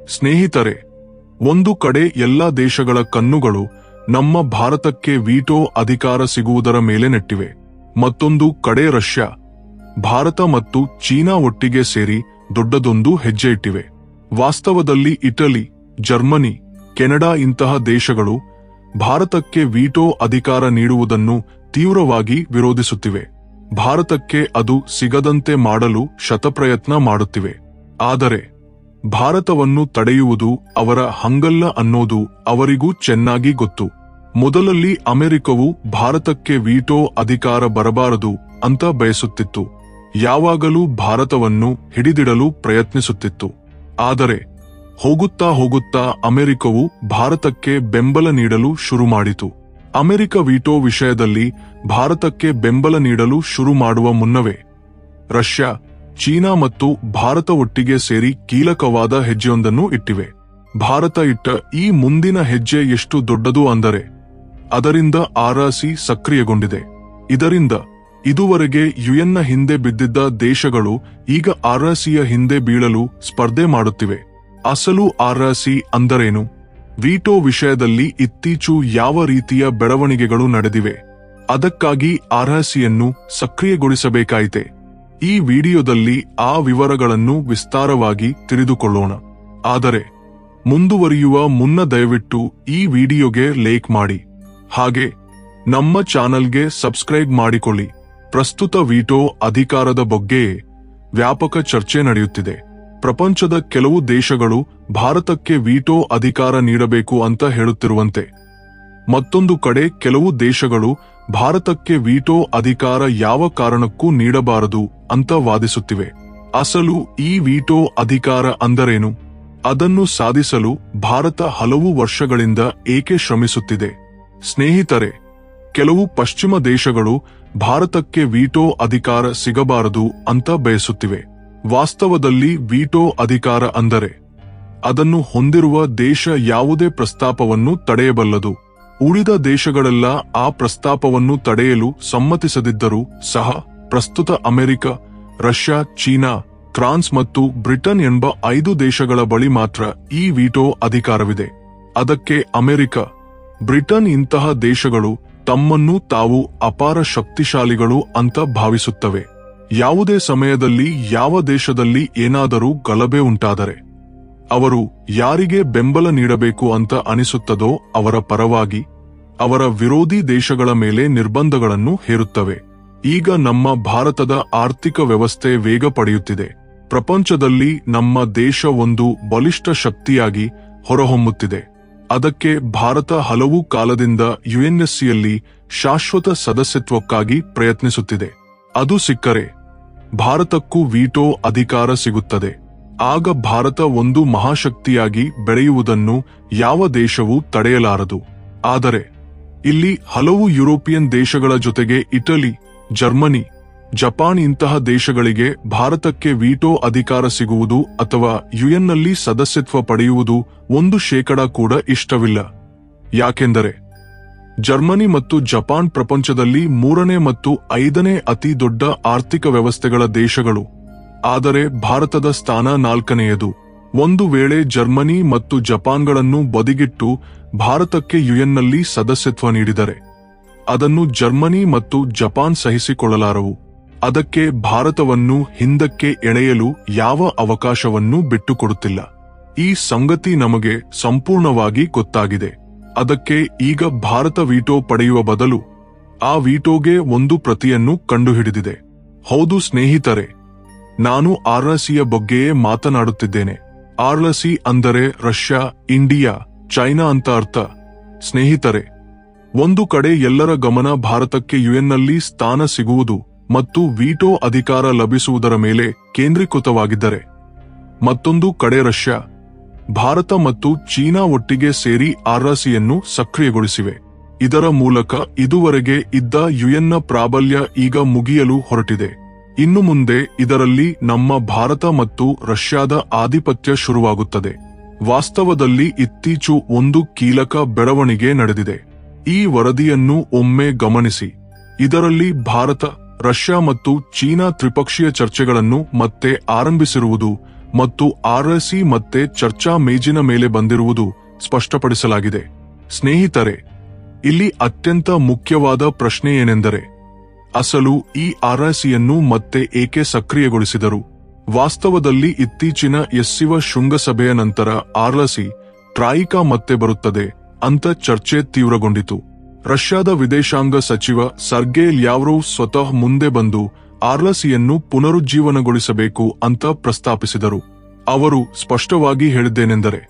ಸ್ನೇಹಿತರೆ, ಒಂದು ಕಡೆ ಎಲ್ಲ ದೇಶಗಳ ಕಣ್ಣುಗಳು ನಮ್ಮ ಭಾರತಕ್ಕೆ ವೀಟೋ ಅಧಿಕಾರ ಸಿಗುವುದರ ಮೇಲೆ ನೆಟ್ಟಿವೆ. ಮತ್ತೊಂದು ಕಡೆ ರಷ್ಯಾ, ಭಾರತ ಮತ್ತು ಚೀನಾ ಒಟ್ಟಿಗೆ ಸೇರಿ ದೊಡ್ಡದೊಂದು ಹೆಜ್ಜೆ ಇಟ್ಟಿವೆ. ವಾಸ್ತವದಲ್ಲಿ ಇಟಲಿ, ಜರ್ಮನಿ, ಕೆನಡಾ ಇಂತಹ ದೇಶಗಳು ಭಾರತಕ್ಕೆ ವೀಟೋ ಅಧಿಕಾರ ನೀಡುವುದನ್ನು ತೀವ್ರವಾಗಿ ವಿರೋಧಿಸುತ್ತಿವೆ. ಭಾರತಕ್ಕೆ ಅದು ಸಿಗದಂತೆ ಮಾಡಲು ಶತಪ್ರಯತ್ನ ಮಾಡುತ್ತಿವೆ. ಆದರೆ ಭಾರತವನ್ನು ತಡೆಯುವುದು ಅವರ ಹಂಗಲ್ಲ ಅನ್ನೋದು ಅವರಿಗೂ ಚೆನ್ನಾಗಿ ಗೊತ್ತು. ಮೊದಲಲ್ಲಿ ಅಮೆರಿಕವು ಭಾರತಕ್ಕೆ ವೀಟೋ ಅಧಿಕಾರ ಬರಬಾರದು ಅಂತ ಬಯಸುತ್ತಿತ್ತು. ಯಾವಾಗಲೂ ಭಾರತವನ್ನು ಹಿಡಿದಿಡಲು ಪ್ರಯತ್ನಿಸುತ್ತಿತ್ತು. ಆದರೆ ಹೋಗುತ್ತಾ ಹೋಗುತ್ತಾ ಅಮೆರಿಕವು ಭಾರತಕ್ಕೆ ಬೆಂಬಲ ನೀಡಲು ಶುರು ಮಾಡಿತು. ಅಮೆರಿಕ ವೀಟೋ ವಿಷಯದಲ್ಲಿ ಭಾರತಕ್ಕೆ ಬೆಂಬಲ ನೀಡಲು ಶುರು ಮಾಡುವ ಮುನ್ನವೇ ರಷ್ಯಾ, ಚೀನಾ ಮತ್ತು ಭಾರತ ಒಟ್ಟಿಗೆ ಸೇರಿ ಕೀಲಕವಾದ ಹೆಜ್ಜೆಯೊಂದನ್ನು ಇಟ್ಟಿವೆ. ಭಾರತ ಇಟ್ಟ ಈ ಮುಂದಿನ ಹೆಜ್ಜೆ ಎಷ್ಟು ದೊಡ್ಡದು ಅಂದರೆ ಅದರಿಂದ ಆರ್‌ಸಿ ಸಕ್ರಿಯಗೊಂಡಿದೆ. ಇದರಿಂದ ಇದುವರೆಗೆ ಯುಎನ್ನ ಹಿಂದೆ ಬಿದ್ದಿದ್ದ ದೇಶಗಳು ಈಗ ಆರ್‌ಸಿಯ ಹಿಂದೆ ಬೀಳಲು ಸ್ಪರ್ಧೆ ಮಾಡುತ್ತಿವೆ. ಅಸಲು ಆರ್‌ಸಿ ಅಂದರೇನು? ವೀಟೋ ವಿಷಯದಲ್ಲಿ ಇತ್ತೀಚು ಯಾವ ರೀತಿಯ ಬೆಳವಣಿಗೆಗಳು ನಡೆದಿವೆ? ಅದಕ್ಕಾಗಿ ಆರ್‌ಸಿಯನ್ನು ಸಕ್ರಿಯಗೊಳಿಸಬೇಕಾಯಿತೆ. ಈ ವಿಡಿಯೋದಲ್ಲಿ ಆ ವಿವರಗಳನ್ನು ವಿಸ್ತಾರವಾಗಿ ತಿಳಿದುಕೊಳ್ಳೋಣ. ಆದರೆ ಮುಂದುವರಿಯುವ ಮುನ್ನ ದಯವಿಟ್ಟು ಈ ವಿಡಿಯೋಗೆ ಲೈಕ್ ಮಾಡಿ, ಹಾಗೆ ನಮ್ಮ ಚಾನೆಲ್ಗೆ ಸಬ್ಸ್ಕ್ರೈಬ್ ಮಾಡಿಕೊಳ್ಳಿ. ಪ್ರಸ್ತುತ ವೀಟೋ ಅಧಿಕಾರದ ಬಗ್ಗೆ ವ್ಯಾಪಕ ಚರ್ಚೆ ನಡೆಯುತ್ತಿದೆ. ಪ್ರಪಂಚದ ಕೆಲವು ದೇಶಗಳು ಭಾರತಕ್ಕೆ ವೀಟೋ ಅಧಿಕಾರ ನೀಡಬೇಕು ಅಂತ ಹೇಳುತ್ತಿರುವಂತೆ, ಮತ್ತೊಂದು ಕಡೆ ಕೆಲವು ದೇಶಗಳು ಭಾರತಕ್ಕೆ ವೀಟೋ ಅಧಿಕಾರ ಯಾವ ಕಾರಣಕ್ಕೂ ನೀಡಬಾರದು ಅಂತ ವಾದಿಸುತ್ತಿವೆ. ಅಸಲು ಈ ವೀಟೋ ಅಧಿಕಾರ ಅಂದರೇನು? ಅದನ್ನು ಸಾಧಿಸಲು ಭಾರತ ಹಲವು ವರ್ಷಗಳಿಂದ ಏಕೆ ಶ್ರಮಿಸುತ್ತಿದೆ? ಸ್ನೇಹಿತರೆ, ಕೆಲವು ಪಶ್ಚಿಮ ದೇಶಗಳು ಭಾರತಕ್ಕೆ ವೀಟೋ ಅಧಿಕಾರ ಸಿಗಬಾರದು ಅಂತ ಬಯಸುತ್ತಿವೆ. ವಾಸ್ತವದಲ್ಲಿ ವೀಟೋ ಅಧಿಕಾರ ಅಂದರೆ ಅದನ್ನು ಹೊಂದಿರುವ ದೇಶ ಯಾವುದೇ ಪ್ರಸ್ತಾಪವನ್ನು ತಡೆಯಬಲ್ಲದು. ಉಳಿದ ದೇಶಗಳೆಲ್ಲ ಆ ಪ್ರಸ್ತಾಪವನ್ನು ತಡೆಯಲು ಸಮ್ಮತಿಸದಿದ್ದರೂ ಸಹ ಪ್ರಸ್ತುತ ಅಮೆರಿಕ, ರಷ್ಯಾ, ಚೀನಾ, ಫ್ರಾನ್ಸ್ ಮತ್ತು ಬ್ರಿಟನ್ ಎಂಬ 5 ದೇಶಗಳ ಬಳಿ ಮಾತ್ರ ಈ ವೀಟೋ ಅಧಿಕಾರವಿದೆ. ಅದಕ್ಕೆ ಅಮೆರಿಕ, ಬ್ರಿಟನ್ ಇಂತಹ ದೇಶಗಳು ತಮ್ಮನ್ನು ತಾವು ಅಪಾರ ಶಕ್ತಿಶಾಲಿಗಳು ಅಂತ ಭಾವಿಸುತ್ತವೆ. ಯಾವುದೇ ಸಮಯದಲ್ಲಿ ಯಾವ ದೇಶದಲ್ಲಿ ಏನಾದರೂ ಗಲಭೆ ಉಂಟಾದರೆ ಅವರು ಯಾರಿಗೆ ಬೆಂಬಲ ನೀಡಬೇಕು ಅಂತ ಅನಿಸುತ್ತದೋ ಅವರ ಪರವಾಗಿ ಅವರ ವಿರೋಧಿ ದೇಶಗಳ ಮೇಲೆ ನಿರ್ಬಂಧಗಳನ್ನು ಹೇರುತ್ತವೆ. ಈಗ ನಮ್ಮ ಭಾರತದ ಆರ್ಥಿಕ ವ್ಯವಸ್ಥೆ ವೇಗ ಪಡೆಯುತ್ತಿದೆ. ಪ್ರಪಂಚದಲ್ಲಿ ನಮ್ಮ ದೇಶ ಒಂದು ಬಲಿಷ್ಠ ಶಕ್ತಿಯಾಗಿ ಹೊರಹೊಮ್ಮುತ್ತಿದೆ. ಅದಕ್ಕೆ ಭಾರತ ಹಲವು ಕಾಲದಿಂದ ಯುಎನ್ಎಸ್ಸಿಯಲ್ಲಿ ಶಾಶ್ವತ ಸದಸ್ಯತ್ವಕ್ಕಾಗಿ ಪ್ರಯತ್ನಿಸುತ್ತಿದೆ. ಅದು ಸಿಕ್ಕರೆ ಭಾರತಕ್ಕೂ ವೀಟೋ ಅಧಿಕಾರ ಸಿಗುತ್ತದೆ. ಆಗ ಭಾರತ ಒಂದು ಮಹಾಶಕ್ತಿಯಾಗಿ ಬೆಳೆಯುವುದನ್ನು ಯಾವ ದೇಶವೂ ತಡೆಯಲಾರದು. ಆದರೆ ಇಲ್ಲಿ ಹಲವು ಯುರೋಪಿಯನ್ ದೇಶಗಳ ಜೊತೆಗೆ ಇಟಲಿ, ಜರ್ಮನಿ, ಜಪಾನ್ ಇಂತಹ ದೇಶಗಳಿಗೆ ಭಾರತಕ್ಕೆ ವೀಟೋ ಅಧಿಕಾರ ಸಿಗುವುದು ಅಥವಾ ಯುಎನ್ನಲ್ಲಿ ಸದಸ್ಯತ್ವ ಪಡೆಯುವುದು 1% ಕೂಡ ಇಷ್ಟವಿಲ್ಲ. ಯಾಕೆಂದರೆ ಜರ್ಮನಿ ಮತ್ತು ಜಪಾನ್ ಪ್ರಪಂಚದಲ್ಲಿ 3ನೇ ಮತ್ತು 5ನೇ ಅತಿ ದೊಡ್ಡ ಆರ್ಥಿಕ ವ್ಯವಸ್ಥೆಗಳ ದೇಶಗಳು. ಆದರೆ ಭಾರತದ ಸ್ಥಾನ 4ನೇಯದು. ಒಂದು ವೇಳೆ ಜರ್ಮನಿ ಮತ್ತು ಜಪಾನ್ಗಳನ್ನು ಬದಿಗಿಟ್ಟು ಭಾರತಕ್ಕೆ ಯುಎನ್ನಲ್ಲಿ ಸದಸ್ಯತ್ವ ನೀಡಿದರೆ ಅದನ್ನು ಜರ್ಮನಿ ಮತ್ತು ಜಪಾನ್ ಸಹಿಸಿಕೊಳ್ಳಲಾರವು. ಅದಕ್ಕೆ ಭಾರತವನ್ನು ಹಿಂದಕ್ಕೆ ಎಳೆಯಲು ಯಾವ ಅವಕಾಶವನ್ನೂ ಬಿಟ್ಟುಕೊಡುತ್ತಿಲ್ಲ. ಈ ಸಂಗತಿ ನಮಗೆ ಸಂಪೂರ್ಣವಾಗಿ ಗೊತ್ತಾಗಿದೆ. ಅದಕ್ಕೆ ಈಗ ಭಾರತ ವೀಟೋ ಪಡೆಯುವ ಬದಲು ಆ ವೀಟೋಗೆ ಒಂದು ಪ್ರತಿಯನ್ನು ಕಂಡುಹಿಡಿದಿದೆ. ಹೌದು ಸ್ನೇಹಿತರೆ, ನಾನು ಆರ್‌ಸಿಯ ಬಗ್ಗೆಯೇ ಮಾತನಾಡುತ್ತಿದ್ದೇನೆ. ಆರ್‌ಸಿ ಅಂದರೆ ರಷ್ಯಾ, ಇಂಡಿಯಾ, ಚೈನಾ ಅಂತ ಅರ್ಥ. ಸ್ನೇಹಿತರೆ, ಒಂದು ಕಡೆ ಎಲ್ಲರ ಗಮನ ಭಾರತಕ್ಕೆ ಯುಎನ್ನಲ್ಲಿ ಸ್ಥಾನ ಸಿಗುವುದು ಮತ್ತು ವೀಟೋ ಅಧಿಕಾರ ಲಭಿಸುವುದರ ಮೇಲೆ ಕೇಂದ್ರೀಕೃತವಾಗಿದ್ದರೆ, ಮತ್ತೊಂದು ಕಡೆ ರಷ್ಯಾ, ಭಾರತ ಮತ್ತು ಚೀನಾ ಒಟ್ಟಿಗೆ ಸೇರಿ ಆರ್‌ಸಿಯನ್ನು ಸಕ್ರಿಯಗೊಳಿಸಿವೆ. ಇದರ ಮೂಲಕ ಇದುವರೆಗೆ ಇದ್ದ ಯುಎನ್ನ ಪ್ರಾಬಲ್ಯ ಈಗ ಮುಗಿಯಲು ಹೊರಟಿದೆ. ಇನ್ನು ಮುಂದೆ ಇದರಲ್ಲಿ ನಮ್ಮ ಭಾರತ ಮತ್ತು ರಷ್ಯಾದ ಆಧಿಪತ್ಯ ಶುರುವಾಗುತ್ತದೆ. ವಾಸ್ತವದಲ್ಲಿ ಇತ್ತೀಚು ಒಂದು ಕೀಲಕ ಬೆಳವಣಿಗೆ ನಡೆದಿದೆ. ಈ ವರದಿಯನ್ನು ಒಮ್ಮೆ ಗಮನಿಸಿ. ಇದರಲ್ಲಿ ಭಾರತ, ರಷ್ಯಾ ಮತ್ತು ಚೀನಾ ತ್ರಿಪಕ್ಷೀಯ ಚರ್ಚೆಗಳನ್ನು ಮತ್ತೆ ಆರಂಭಿಸಿರುವುದು ಮತ್ತು ಆರ್ಎಸಿ ಮತ್ತೆ ಚರ್ಚಾ ಮೇಜಿನ ಮೇಲೆ ಬಂದಿರುವುದು ಸ್ಪಷ್ಟಪಡಿಸಲಾಗಿದೆ. ಸ್ನೇಹಿತರೆ, ಇಲ್ಲಿ ಅತ್ಯಂತ ಮುಖ್ಯವಾದ ಪ್ರಶ್ನೆ ಏನೆಂದರೆ, ಅಸಲು ಈ ಆರ್ಎಸಿಯನ್ನು ಮತ್ತೆ ಏಕೆ ಸಕ್ರಿಯಗೊಳಿಸಿದರು? ವಾಸ್ತವದಲ್ಲಿ ಇತ್ತೀಚಿನ ಎಸ್ಸಿವ ಶೃಂಗಸಭೆಯ ನಂತರ ಆರ್ಎಸಿ ಟ್ರಾಯಿಕಾ ಮತ್ತೆ ಬರುತ್ತದೆ ಅಂತ ಚರ್ಚೆ ತೀವ್ರಗೊಂಡಿತು. ರಷ್ಯಾದ ವಿದೇಶಾಂಗ ಸಚಿವ ಸರ್ಗೇ ಲ್ಯಾವ್ರೋವ್ ಸ್ವತಃ ಮುಂದೆ ಬಂದು ಆರ್ಎಸಿಯನ್ನು ಪುನರುಜ್ಜೀವನಗೊಳಿಸಬೇಕು ಅಂತ ಪ್ರಸ್ತಾಪಿಸಿದರು. ಅವರು ಸ್ಪಷ್ಟವಾಗಿ ಹೇಳಿದ್ದೇನೆಂದರೆ,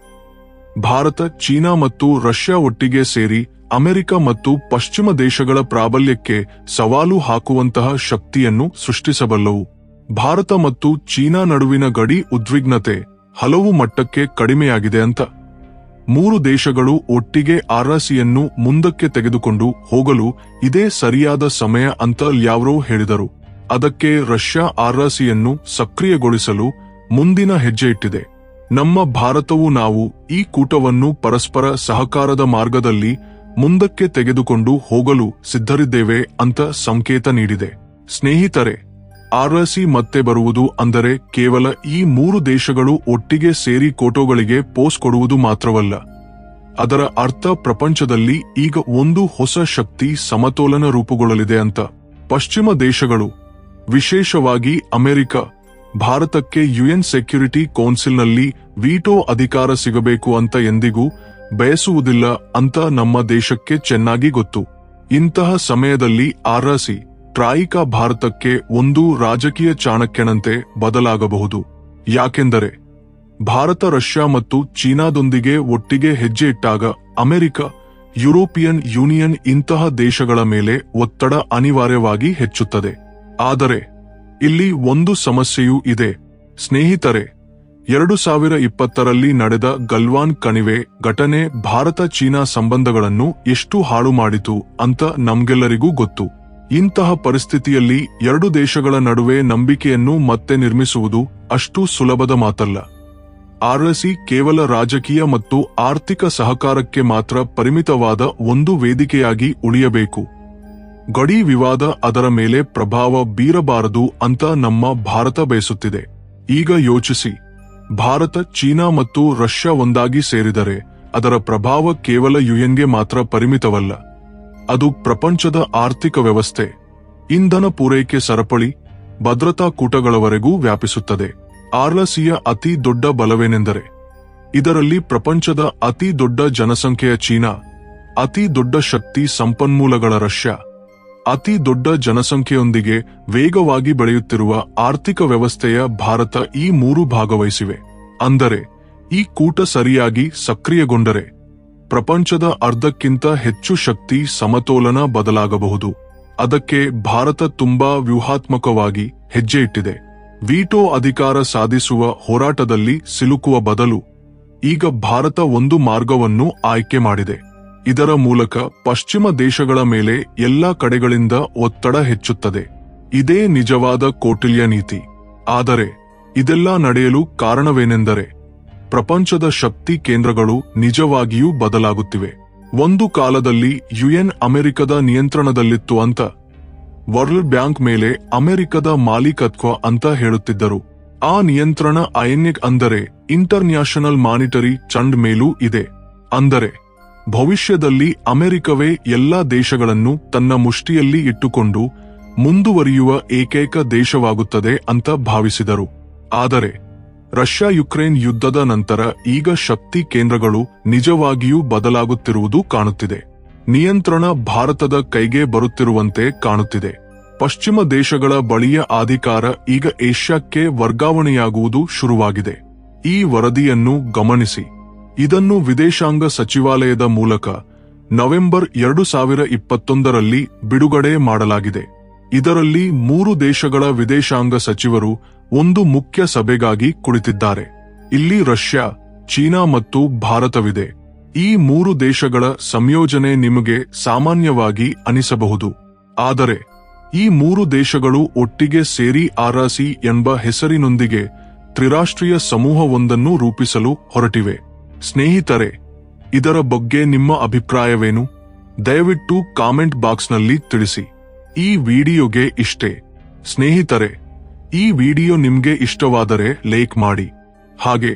ಭಾರತ, ಚೀನಾ ಮತ್ತು ರಷ್ಯಾ ಒಟ್ಟಿಗೆ ಸೇರಿ ಅಮೆರಿಕ ಮತ್ತು ಪಶ್ಚಿಮ ದೇಶಗಳ ಪ್ರಾಬಲ್ಯಕ್ಕೆ ಸವಾಲು ಹಾಕುವಂತಹ ಶಕ್ತಿಯನ್ನು ಸೃಷ್ಟಿಸಬಲ್ಲವು. ಭಾರತ ಮತ್ತು ಚೀನಾ ನಡುವಿನ ಗಡಿ ಉದ್ವಿಗ್ನತೆ ಹಲವು ಮಟ್ಟಕ್ಕೆ ಕಡಿಮೆಯಾಗಿದೆ ಅಂತ. ಮೂರು ದೇಶಗಳು ಒಟ್ಟಿಗೆ ಆರ್ಎಸಿಯನ್ನು ಮುಂದಕ್ಕೆ ತೆಗೆದುಕೊಂಡು ಹೋಗಲು ಇದೇ ಸರಿಯಾದ ಸಮಯ ಅಂತ ಲ್ಯಾವ್ರೋವ್ ಹೇಳಿದರು. ಅದಕ್ಕೆ ರಷ್ಯಾ ಆರ್ಎಸಿಯನ್ನು ಸಕ್ರಿಯಗೊಳಿಸಲು ಮುಂದಿನ ಹೆಜ್ಜೆ ಇಟ್ಟಿದೆ. ನಮ್ಮ ಭಾರತವು ನಾವು ಈ ಕೂಟವನ್ನು ಪರಸ್ಪರ ಸಹಕಾರದ ಮಾರ್ಗದಲ್ಲಿ ಮುಂದಕ್ಕೆ ತೆಗೆದುಕೊಂಡು ಹೋಗಲು ಸಿದ್ಧರಿದ್ದೇವೆ ಅಂತ ಸಂಕೇತ ನೀಡಿದೆ. ಸ್ನೇಹಿತರೆ, ಆರ್ಎಸಿ ಮತ್ತೆ ಬರುವುದು ಅಂದರೆ ಕೇವಲ ಈ ಮೂರು ದೇಶಗಳು ಒಟ್ಟಿಗೆ ಸೇರಿ ಕೋಟೋಗಳಿಗೆ ಪೋಸ್ ಕೊಡುವುದು ಮಾತ್ರವಲ್ಲ. ಅದರ ಅರ್ಥ ಪ್ರಪಂಚದಲ್ಲಿ ಈಗ ಒಂದು ಹೊಸ ಶಕ್ತಿ ಸಮತೋಲನ ರೂಪುಗೊಳ್ಳಲಿದೆ ಅಂತ. ಪಶ್ಚಿಮ ದೇಶಗಳು, ವಿಶೇಷವಾಗಿ ಅಮೆರಿಕ, ಭಾರತಕ್ಕೆ ಯುಎನ್ ಸೆಕ್ಯೂರಿಟಿ ಕೌನ್ಸಿಲ್ನಲ್ಲಿ ವೀಟೋ ಅಧಿಕಾರ ಸಿಗಬೇಕು ಅಂತ ಎಂದಿಗೂ ಬಯಸುವುದಿಲ್ಲ ಅಂತ ನಮ್ಮ ದೇಶಕ್ಕೆ ಚೆನ್ನಾಗಿ ಗೊತ್ತು. ಇಂತಹ ಸಮಯದಲ್ಲಿ ಆರ್ಎಸಿ ಟ್ರಾಯಿಕಾ ಭಾರತಕ್ಕೆ ಒಂದು ರಾಜಕೀಯ ಚಾಣಕ್ಯನಂತೆ ಬದಲಾಗಬಹುದು. ಯಾಕೆಂದರೆ ಭಾರತ ರಷ್ಯಾ ಮತ್ತು ಚೀನಾದೊಂದಿಗೆ ಒಟ್ಟಿಗೆ ಹೆಜ್ಜೆ ಇಟ್ಟಾಗ ಅಮೆರಿಕ, ಯುರೋಪಿಯನ್ ಯೂನಿಯನ್ ಇಂತಹ ದೇಶಗಳ ಮೇಲೆ ಒತ್ತಡ ಅನಿವಾರ್ಯವಾಗಿ ಹೆಚ್ಚುತ್ತದೆ. ಆದರೆ ಇಲ್ಲಿ ಒಂದು ಸಮಸ್ಯೆಯೂ ಇದೆ. ಸ್ನೇಹಿತರೆ, 2020ರಲ್ಲಿ ನಡೆದ ಗಲ್ವಾನ್ ಕಣಿವೆ ಘಟನೆ ಭಾರತ ಚೀನಾ ಸಂಬಂಧಗಳನ್ನು ಎಷ್ಟು ಹಾಳು ಮಾಡಿತು ಅಂತ ನಮ್ಗೆಲ್ಲರಿಗೂ ಗೊತ್ತು. ಇಂತಹ ಪರಿಸ್ಥಿತಿಯಲ್ಲಿ ಎರಡು ದೇಶಗಳ ನಡುವೆ ನಂಬಿಕೆಯನ್ನು ಮತ್ತೆ ನಿರ್ಮಿಸುವುದು ಅಷ್ಟು ಸುಲಭದ ಮಾತಲ್ಲ. ಆರ್ಎಸಿ ಕೇವಲ ರಾಜಕೀಯ ಮತ್ತು ಆರ್ಥಿಕ ಸಹಕಾರಕ್ಕೆ ಮಾತ್ರ ಪರಿಮಿತವಾದ ಒಂದು ವೇದಿಕೆಯಾಗಿ ಉಳಿಯಬೇಕು. ಗಡಿ ವಿವಾದ ಅದರ ಮೇಲೆ ಪ್ರಭಾವ ಬೀರಬಾರದು ಅಂತ ನಮ್ಮ ಭಾರತ ಬಯಸುತ್ತಿದೆ. ಈಗ ಯೋಚಿಸಿ, ಭಾರತ, ಚೀನಾ ಮತ್ತು ರಷ್ಯಾ ಒಂದಾಗಿ ಸೇರಿದರೆ ಅದರ ಪ್ರಭಾವ ಕೇವಲ ಯುಎನ್ಗೆ ಮಾತ್ರ ಪರಿಮಿತವಲ್ಲ. ಅದು ಪ್ರಪಂಚದ ಆರ್ಥಿಕ ವ್ಯವಸ್ಥೆ, ಇಂಧನ ಪೂರೈಕೆ ಸರಪಳಿ, ಭದ್ರತಾ ಕೂಟಗಳವರೆಗೂ ವ್ಯಾಪಿಸುತ್ತದೆ. ಆರ್ಎಸಿಯ ಅತಿ ದೊಡ್ಡ ಬಲವೇನೆಂದರೆ, ಇದರಲ್ಲಿ ಪ್ರಪಂಚದ ಅತಿ ದೊಡ್ಡ ಜನಸಂಖ್ಯೆಯ ಚೀನಾ, ಅತಿ ದೊಡ್ಡ ಶಕ್ತಿ ಸಂಪನ್ಮೂಲಗಳ ರಷ್ಯಾ, ಅತಿ ದೊಡ್ಡ ಜನಸಂಖ್ಯೆಯೊಂದಿಗೆ ವೇಗವಾಗಿ ಬೆಳೆಯುತ್ತಿರುವ ಆರ್ಥಿಕ ವ್ಯವಸ್ಥೆಯ ಭಾರತ ಈ ಮೂರು ಭಾಗವಹಿಸಿವೆ. ಅಂದರೆ ಈ ಕೂಟ ಸರಿಯಾಗಿ ಸಕ್ರಿಯಗೊಂಡರೆ ಪ್ರಪಂಚದ ಅರ್ಧಕ್ಕಿಂತ ಹೆಚ್ಚು ಶಕ್ತಿ ಸಮತೋಲನ ಬದಲಾಗಬಹುದು. ಅದಕ್ಕೆ ಭಾರತ ತುಂಬಾ ವ್ಯೂಹಾತ್ಮಕವಾಗಿ ಹೆಜ್ಜೆ ಇಟ್ಟಿದೆ. ವೀಟೋ ಅಧಿಕಾರ ಸಾಧಿಸುವ ಹೋರಾಟದಲ್ಲಿ ಸಿಲುಕುವ ಬದಲು ಈಗ ಭಾರತ ಒಂದು ಮಾರ್ಗವನ್ನು ಆಯ್ಕೆ ಮಾಡಿದೆ. ಇದರ ಮೂಲಕ ಪಶ್ಚಿಮ ದೇಶಗಳ ಮೇಲೆ ಎಲ್ಲಾ ಕಡೆಗಳಿಂದ ಒತ್ತಡ ಹೆಚ್ಚುತ್ತದೆ. ಇದೇ ನಿಜವಾದ ಕೌಟಿಲ್ಯ ನೀತಿ. ಆದರೆ ಇದೆಲ್ಲ ನಡೆಯಲು ಕಾರಣವೇನೆಂದರೆ, ಪ್ರಪಂಚದ ಶಕ್ತಿ ಕೇಂದ್ರಗಳು ನಿಜವಾಗಿಯೂ ಬದಲಾಗುತ್ತಿವೆ. ಒಂದು ಕಾಲದಲ್ಲಿ ಯುಎನ್ ಅಮೆರಿಕದ ನಿಯಂತ್ರಣದಲ್ಲಿತ್ತು ಅಂತ, ವರ್ಲ್ಡ್ ಬ್ಯಾಂಕ್ ಮೇಲೆ ಅಮೆರಿಕದ ಮಾಲೀಕತ್ವ ಅಂತ ಹೇಳುತ್ತಿದ್ದರು. ಆ ನಿಯಂತ್ರಣ ಐಎನ್ಎ ಅಂದರೆ ಇಂಟರ್ನ್ಯಾಷನಲ್ ಮಾನಿಟರಿ ಫಂಡ್ ಮೇಲೂ ಇದೆ. ಅಂದರೆ ಭವಿಷ್ಯದಲ್ಲಿ ಅಮೆರಿಕವೇ ಎಲ್ಲಾ ದೇಶಗಳನ್ನು ತನ್ನ ಮುಷ್ಟಿಯಲ್ಲಿ ಇಟ್ಟುಕೊಂಡು ಮುಂದುವರಿಯುವ ಏಕೈಕ ದೇಶವಾಗುತ್ತದೆ ಅಂತ ಭಾವಿಸಿದರು. ಆದರೆ ರಷ್ಯಾ ಯುಕ್ರೇನ್ ಯುದ್ಧದ ನಂತರ ಈಗ ಶಕ್ತಿ ಕೇಂದ್ರಗಳು ನಿಜವಾಗಿಯೂ ಬದಲಾಗುತ್ತಿರುವುದು ಕಾಣುತ್ತಿದೆ. ನಿಯಂತ್ರಣ ಭಾರತದ ಕೈಗೆ ಬರುತ್ತಿರುವಂತೆ ಕಾಣುತ್ತಿದೆ. ಪಶ್ಚಿಮ ದೇಶಗಳ ಬಳಿಯ ಅಧಿಕಾರ ಈಗ ಏಷ್ಯಾಕ್ಕೆ ವರ್ಗಾವಣೆಯಾಗುವುದು ಶುರುವಾಗಿದೆ. ಈ ವರದಿಯನ್ನು ಗಮನಿಸಿ. ಇದನ್ನು ವಿದೇಶಾಂಗ ಸಚಿವಾಲಯದ ಮೂಲಕ ನವೆಂಬರ್ 2021ರಲ್ಲಿ ಬಿಡುಗಡೆ ಮಾಡಲಾಗಿದೆ. ಇದರಲ್ಲಿ 3 ದೇಶಗಳ ವಿದೇಶಾಂಗ ಸಚಿವರು ಒಂದು ಮುಖ್ಯ ಸಭೆಗಾಗಿ ಕುಳಿತಿದ್ದಾರೆ. ಇಲ್ಲಿ ರಷ್ಯಾ, ಚೀನಾ ಮತ್ತು ಭಾರತವಿದೆ. ಈ 3 ದೇಶಗಳ ಸಂಯೋಜನೆ ನಿಮಗೆ ಸಾಮಾನ್ಯವಾಗಿ ಅನಿಸಬಹುದು. ಆದರೆ ಈ 3 ದೇಶಗಳು ಒಟ್ಟಿಗೆ ಸೇರಿ ಆರ್ಎಸಿ ಎಂಬ ಹೆಸರಿನೊಂದಿಗೆ ತ್ರಿರಾಷ್ಟ್ರೀಯ ಸಮೂಹವೊಂದನ್ನು ರೂಪಿಸಲು ಹೊರಟಿವೆ. ಸ್ನೇಹಿತರೆ, ಇದರ ಬಗ್ಗೆ ನಿಮ್ಮ ಅಭಿಪ್ರಾಯವೇನು? ದಯವಿಟ್ಟು ಕಾಮೆಂಟ್ ಬಾಕ್ಸ್ನಲ್ಲಿ ತಿಳಿಸಿ. ಈ ವಿಡಿಯೋಗೆ ಇಷ್ಟೇ. ಸ್ನೇಹಿತರೆ, ಈ ವಿಡಿಯೋ ನಿಮ್ಗೆ ಇಷ್ಟವಾದರೆ ಲೈಕ್ ಮಾಡಿ. ಹಾಗೆ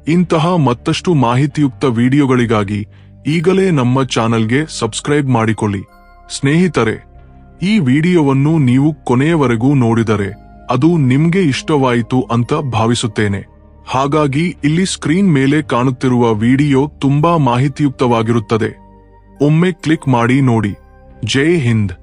ಇಂತಹ ಮತ್ತಷ್ಟು ಮಾಹಿತಿಯುಕ್ತ ವಿಡಿಯೋಗಳಿಗಾಗಿ ಈಗಲೇ ನಮ್ಮ ಚಾನಲ್ಗೆ ಸಬ್ಸ್ಕ್ರೈಬ್ ಮಾಡಿಕೊಳ್ಳಿ. ಸ್ನೇಹಿತರೆ, ಈ ವಿಡಿಯೋವನ್ನು ನೀವು ಕೊನೆಯವರೆಗೂ ನೋಡಿದರೆ ಅದು ನಿಮ್ಗೆ ಇಷ್ಟವಾಯಿತು ಅಂತ ಭಾವಿಸುತ್ತೇನೆ. ಹಾಗಾಗಿ ಇಲ್ಲಿ ಸ್ಕ್ರೀನ್ ಮೇಲೆ ಕಾಣುತ್ತಿರುವ ವಿಡಿಯೋ ತುಂಬಾ ಮಾಹಿತಿಯುಕ್ತವಾಗಿರುತ್ತದೆ. ಒಮ್ಮೆ ಕ್ಲಿಕ್ ಮಾಡಿ ನೋಡಿ. ಜೈ ಹಿಂದ್.